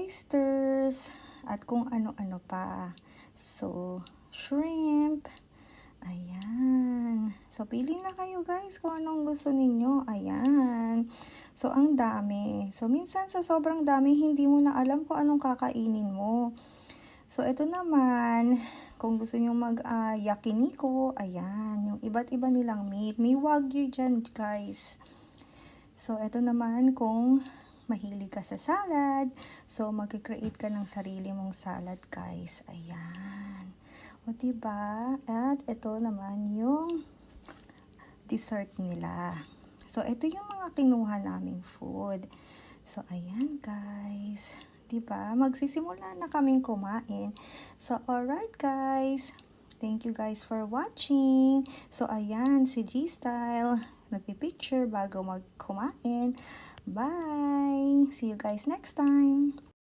oysters, at kung ano-ano pa. So, shrimp. Ayan. So, pili na kayo guys kung anong gusto ninyo. Ayan. So, ang dami. So, minsan sa sobrang dami, hindi mo na alam kung anong kakainin mo. So, ito naman, kung gusto nyo mag-yakiniko, ayan, yung iba't iba nilang meat. May wagyu dyan, guys. So, ito naman, kung mahilig ka sa salad, so, mag-create ka ng sarili mong salad, guys. Ayan. O, diba? At ito naman yung dessert nila. So, ito yung mga kinuha naming food. So, ayan guys. Diba? Magsisimula na kaming kumain. So, alright guys. Thank you guys for watching. So, ayan, si G-Style. Nagpipicture bago magkumain. Bye! See you guys next time.